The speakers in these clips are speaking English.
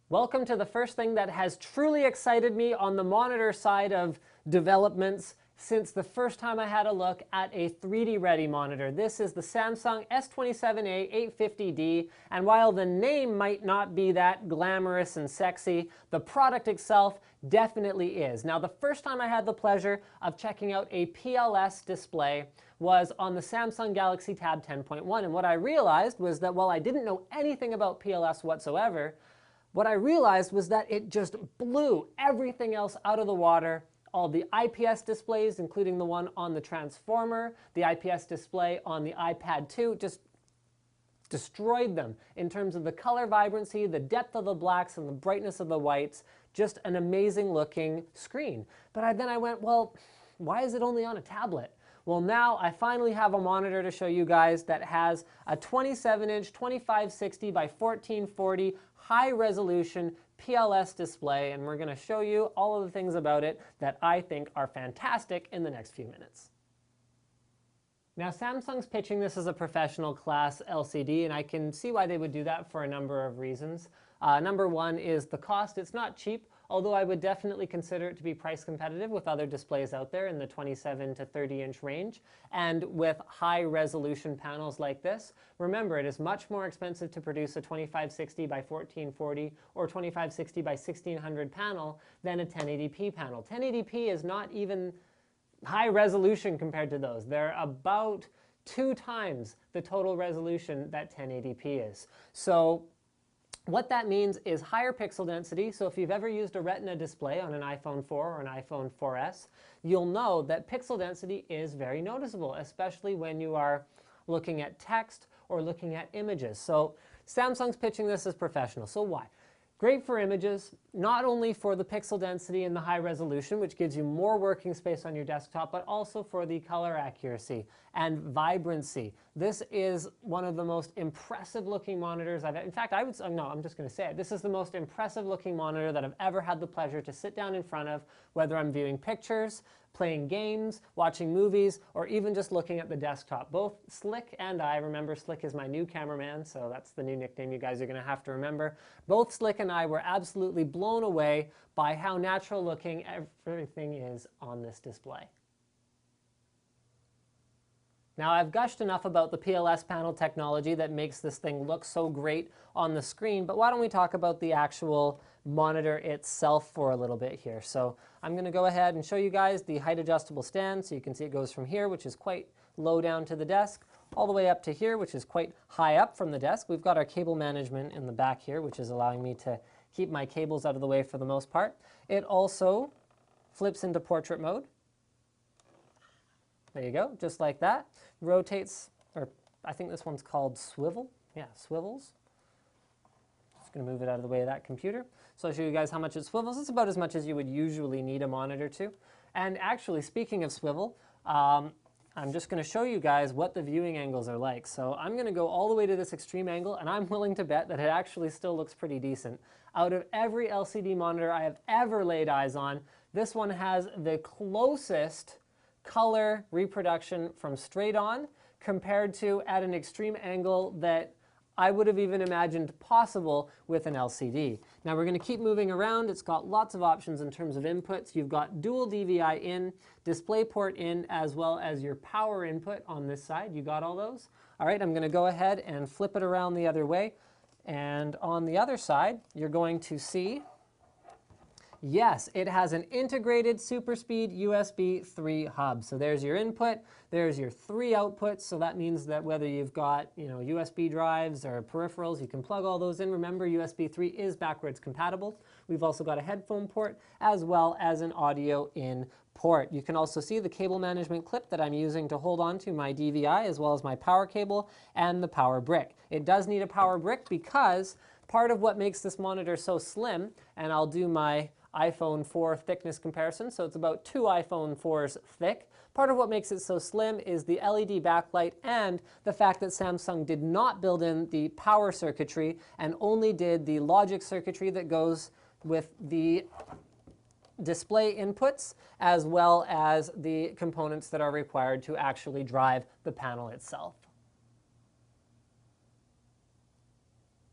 Welcome to the first thing that has truly excited me on the monitor side of developments since the first time I had a look at a 3D ready monitor. This is the Samsung S27A 850D, and while the name might not be that glamorous and sexy, the product itself definitely is. Now, the first time I had the pleasure of checking out a PLS display was on the Samsung Galaxy Tab 10.1, and what I realized was that while I didn't know anything about PLS whatsoever, what I realized was that it just blew everything else out of the water. All the IPS displays, including the one on the Transformer, the IPS display on the iPad 2, just destroyed them in terms of the color vibrancy, the depth of the blacks, and the brightness of the whites. Just an amazing looking screen. But then I went, well, why is it only on a tablet? Well, now I finally have a monitor to show you guys that has a 27-inch 2560 by 1440 high-resolution PLS display, and we're going to show you all of the things about it that I think are fantastic in the next few minutes. Now, Samsung's pitching this as a professional class LCD, and I can see why they would do that for a number of reasons. Number one is the cost. It's not cheap, although I would definitely consider it to be price competitive with other displays out there in the 27 to 30-inch range. And with high resolution panels like this, remember, it is much more expensive to produce a 2560 by 1440 or 2560 by 1600 panel than a 1080p panel. 1080p is not even high resolution compared to those. They're about 2 times the total resolution that 1080p is. So what that means is higher pixel density. So if you've ever used a Retina display on an iPhone 4 or an iPhone 4S, you'll know that pixel density is very noticeable, especially when you are looking at text or looking at images. So Samsung's pitching this as professional. So why? Great for images, not only for the pixel density and the high resolution, which gives you more working space on your desktop, but also for the color accuracy and vibrancy. This is one of the most impressive looking monitors in fact, I'm just going to say it. This is the most impressive looking monitor that I've ever had the pleasure to sit down in front of, whether I'm viewing pictures, playing games, watching movies, or even just looking at the desktop. Both Slick and I, remember Slick is my new cameraman, so that's the new nickname you guys are going to have to remember. Both Slick and I were absolutely blown away by how natural looking everything is on this display. Now, I've gushed enough about the PLS panel technology that makes this thing look so great on the screen, but why don't we talk about the actual monitor itself for a little bit here. So I'm going to go ahead and show you guys the height adjustable stand. So you can see it goes from here, which is quite low down to the desk, all the way up to here, which is quite high up from the desk. We've got our cable management in the back here, which is allowing me to keep my cables out of the way for the most part. It also flips into portrait mode. There you go, just like that. Rotates, or I think this one's called swivel. Yeah, swivels. Just going to move it out of the way of that computer. So I'll show you guys how much it swivels. It's about as much as you would usually need a monitor to. And actually, speaking of swivel, I'm just going to show you guys what the viewing angles are like. So I'm going to go all the way to this extreme angle, and I'm willing to bet that it actually still looks pretty decent. Out of every LCD monitor I have ever laid eyes on, this one has the closest color reproduction from straight on compared to at an extreme angle that I would have even imagined possible with an LCD. Now we're going to keep moving around. It's got lots of options in terms of inputs. You've got dual DVI in, DisplayPort in, as well as your power input on this side. You got all those? All right, I'm going to go ahead and flip it around the other way. And on the other side, you're going to see, yes, it has an integrated SuperSpeed USB 3 hub. So there's your input, there's your 3 outputs. So that means that whether you've got USB drives or peripherals, you can plug all those in. Remember, USB 3 is backwards compatible. We've also got a headphone port as well as an audio in port. You can also see the cable management clip that I'm using to hold on to my DVI, as well as my power cable and the power brick. It does need a power brick because part of what makes this monitor so slim, and I'll do my iPhone 4 thickness comparison, so it's about 2 iPhone 4s thick. Part of what makes it so slim is the LED backlight and the fact that Samsung did not build in the power circuitry and only did the logic circuitry that goes with the display inputs, as well as the components that are required to actually drive the panel itself.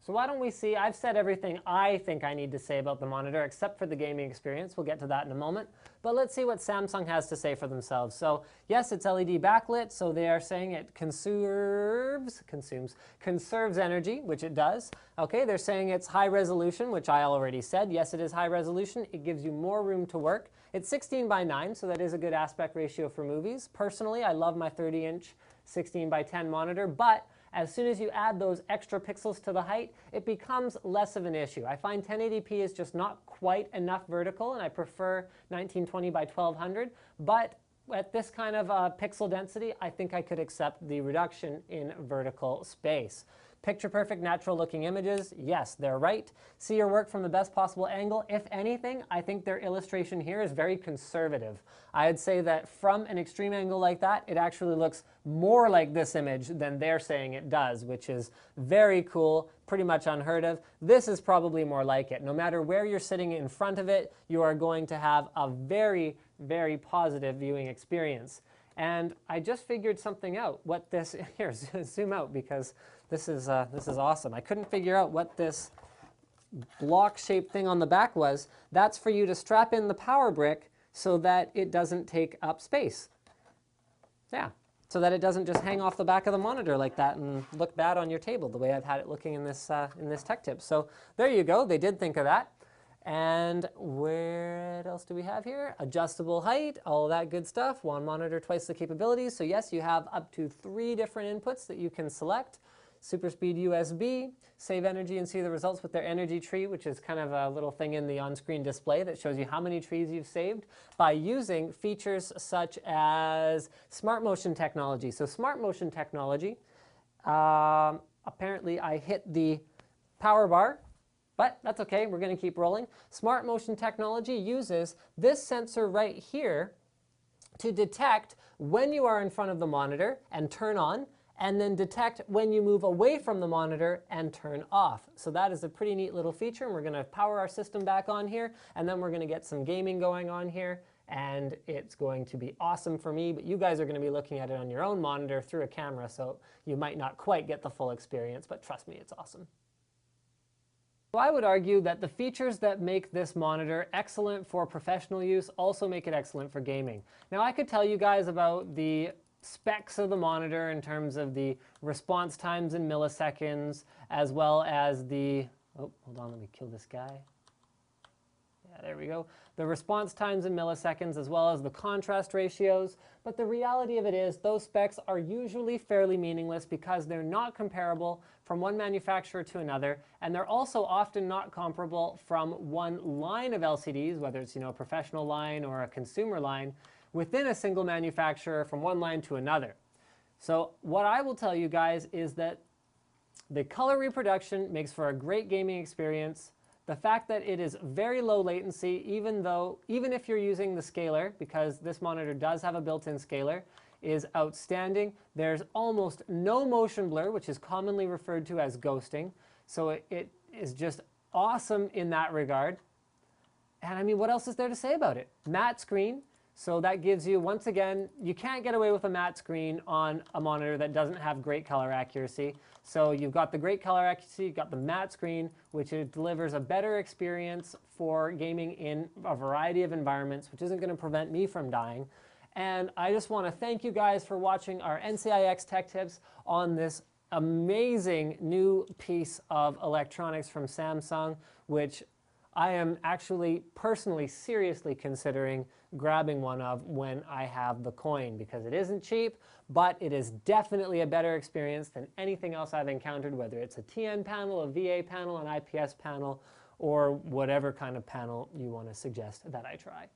So why don't we see, I've said everything I think I need to say about the monitor, except for the gaming experience. We'll get to that in a moment. But let's see what Samsung has to say for themselves. So yes, it's LED backlit, so they are saying it conserves energy, which it does. Okay, they're saying it's high resolution, which I already said. Yes, it is high resolution. It gives you more room to work. It's 16:9, so that is a good aspect ratio for movies. Personally, I love my 30-inch 16:10 monitor, but as soon as you add those extra pixels to the height, it becomes less of an issue. I find 1080p is just not quite enough vertical, and I prefer 1920 by 1200, but at this kind of pixel density, I think I could accept the reduction in vertical space. Picture-perfect, natural-looking images, yes, they're right. See your work from the best possible angle. If anything, I think their illustration here is very conservative. I'd say that from an extreme angle like that, it actually looks more like this image than they're saying it does, which is very cool, pretty much unheard of. This is probably more like it. No matter where you're sitting in front of it, you are going to have a very, very positive viewing experience. And I just figured something out, what this, here, zoom out because this is awesome. I couldn't figure out what this block-shaped thing on the back was. That's for you to strap in the power brick so that it doesn't take up space. Yeah, so that it doesn't just hang off the back of the monitor like that and look bad on your table, the way I've had it looking in this tech tip. So there you go, they did think of that. And what else do we have here? Adjustable height, all that good stuff. One monitor, twice the capabilities. So yes, you have up to 3 different inputs that you can select. Super speed USB, save energy and see the results with their energy tree, which is kind of a little thing in the on-screen display that shows you how many trees you've saved by using features such as smart motion technology. So smart motion technology, apparently I hit the power bar, but that's okay, we're going to keep rolling. Smart motion technology uses this sensor right here to detect when you are in front of the monitor and turn on, and then detect when you move away from the monitor and turn off. So that is a pretty neat little feature, and we're going to power our system back on here, and then we're going to get some gaming going on here, and it's going to be awesome for me, but you guys are going to be looking at it on your own monitor through a camera, so you might not quite get the full experience, but trust me, it's awesome. So I would argue that the features that make this monitor excellent for professional use also make it excellent for gaming. Now I could tell you guys about the specs of the monitor in terms of the response times in milliseconds, as well as the, oh, hold on, let me kill this guy. Yeah, there we go. The response times in milliseconds, as well as the contrast ratios. But the reality of it is those specs are usually fairly meaningless because they're not comparable from one manufacturer to another, and they're also often not comparable from one line of LCDs, whether it's, a professional line or a consumer line, within a single manufacturer from one line to another. So what I will tell you guys is that the color reproduction makes for a great gaming experience. The fact that it is very low latency, even if you're using the scaler, because this monitor does have a built-in scaler, is outstanding. There's almost no motion blur, which is commonly referred to as ghosting. So it is just awesome in that regard. And I mean, what else is there to say about it? Matte screen. So that gives you, once again, you can't get away with a matte screen on a monitor that doesn't have great color accuracy. So you've got the great color accuracy, you've got the matte screen, which it delivers a better experience for gaming in a variety of environments, which isn't going to prevent me from dying. And I just want to thank you guys for watching our NCIX Tech Tips on this amazing new piece of electronics from Samsung, which I am actually personally seriously considering grabbing one of when I have the coin, because it isn't cheap, but it is definitely a better experience than anything else I've encountered, whether it's a TN panel, a VA panel, an IPS panel, or whatever kind of panel you want to suggest that I try.